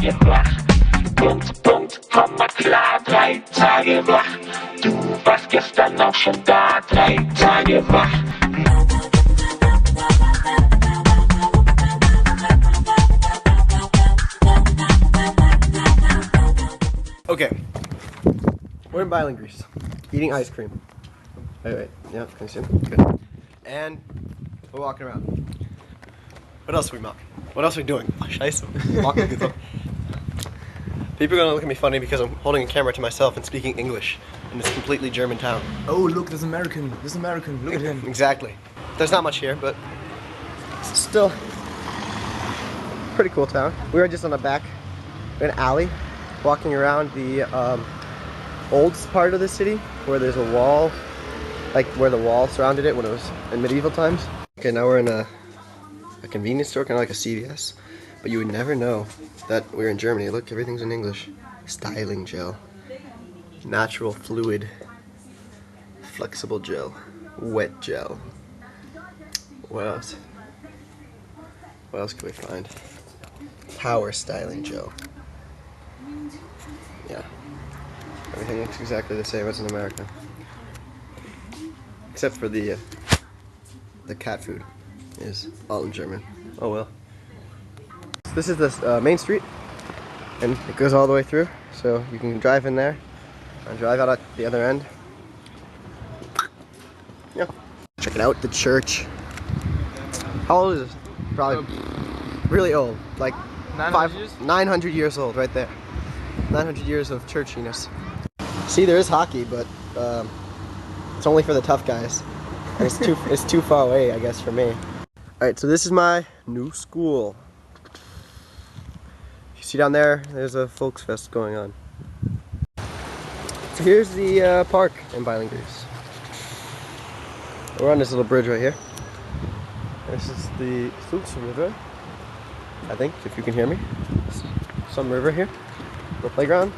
Tage wach. Punkt, Punkt, Komma klar, 3 Tage wach. Du warst gestern auch schon da, 3 Tage wach. Okay, we're in Byron, Greece, eating ice cream. Wait, yeah, can you see me? Good. And we're walking around. What else are we walking? What else are we doing? Oh, scheiße. Walking. People are gonna look at me funny because I'm holding a camera to myself and speaking English in this completely German town. Oh, look, this American. Look at him. Exactly. There's not much here, but it's still pretty cool town. We were just on the back, in an alley, walking around the old part of the city where there's a wall, like where the wall surrounded it when it was in medieval times. Okay, now we're in a convenience store, kind of like a CVS, but you would never know that we're in Germany. Look, everything's in English. Styling gel, natural fluid, flexible gel, wet gel. What else? What else can we find? Power styling gel. Yeah. Everything looks exactly the same as in America. Except for the cat food is all in German. Oh well. This is the main street, and it goes all the way through, so you can drive in there and drive out at the other end. Yeah. Check it out, the church. How old is this? Probably really old, like 900 years old, right there. 900 years of churchiness. See, there is hockey, but it's only for the tough guys. It's too far away, I guess, for me. All right, so this is my new school. You see down there, there's a Volksfest going on. So here's the park in Byron, Greece. We're on this little bridge right here. This is the Sulz River, I think, if you can hear me. Some river here. The playground.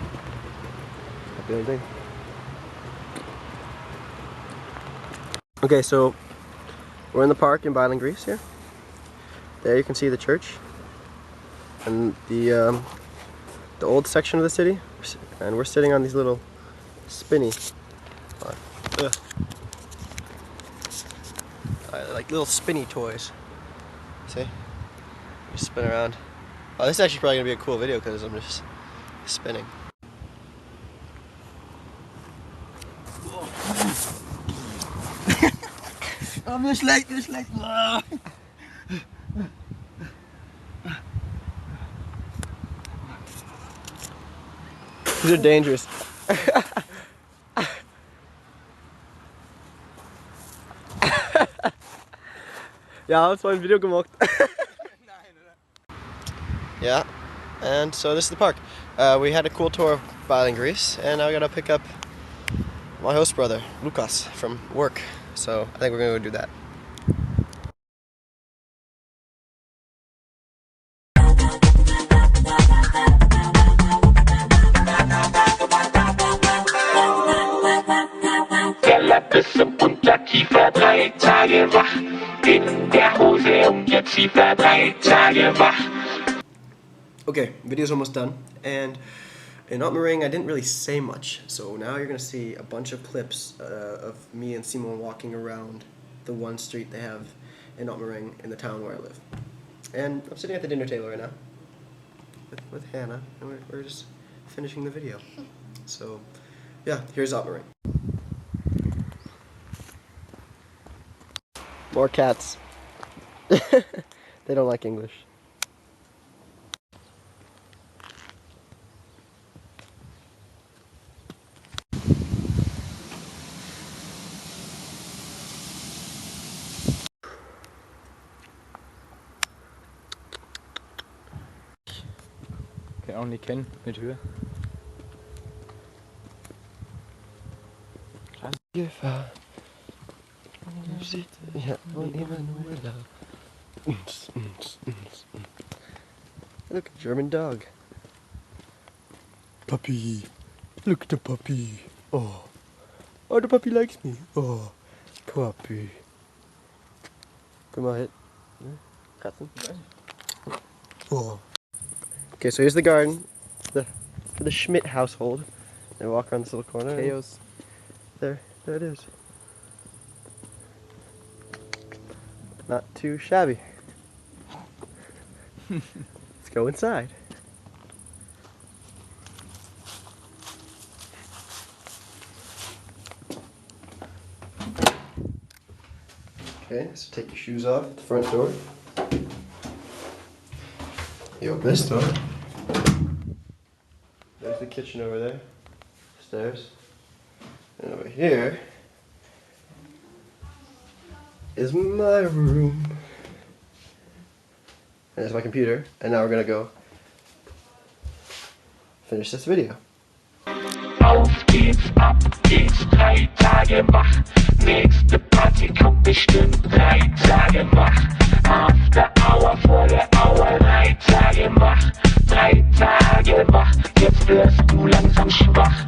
Not the only thing. Okay, so we're in the park in Byron, Greece here. There you can see the church and the old section of the city, and we're sitting on these little spinny, like little spinny toys. See? You spin around. Oh, this is actually probably gonna be a cool video because I'm just spinning. Oh, mir schlecht. These are dangerous. Ja, hast du ein Video gemacht? Yeah, and so this is the park. We had a cool tour of Byron, Greece, and now we gotta pick up my host brother, Lukas, from work. So I think we're gonna go do that. Teller bis zum Unterkiefer, 3 Tage wach. In der Hose und jetzt Ziefer, 3 Tage wach. Okay, video's almost done, and in Otmering I didn't really say much, so now you're gonna see a bunch of clips of me and Simon walking around the one street they have in Otmering in the town where I live. And I'm sitting at the dinner table right now with Hannah, and we're just finishing the video. So yeah, here's Otmering. More cats. They don't like English. Okay, only Ken mit Höhe. Gefahr. Ja, und immer nur da. Look, a German dog. Puppy. Look at the puppy. Oh. Oh, the puppy likes me. Oh, puppy. Come on, hit. Katzen. Oh. Okay, so here's the garden for the Schmidt household. They walk around this little corner. and Chaos. There it is. Not too shabby. Let's go inside. Okay, so take your shoes off at the front door. You open this door. There's the kitchen over there. Stairs. And over here is my room. And there's my computer. And now we're gonna go finish this video. Auf geht's, ab geht's, 3 Tage wach. Nächste Party kommt bestimmt, 3 Tage wach. After Hour, volle Hour, 3 Tage wach. 3 Tage wach, jetzt wirst du langsam schwach.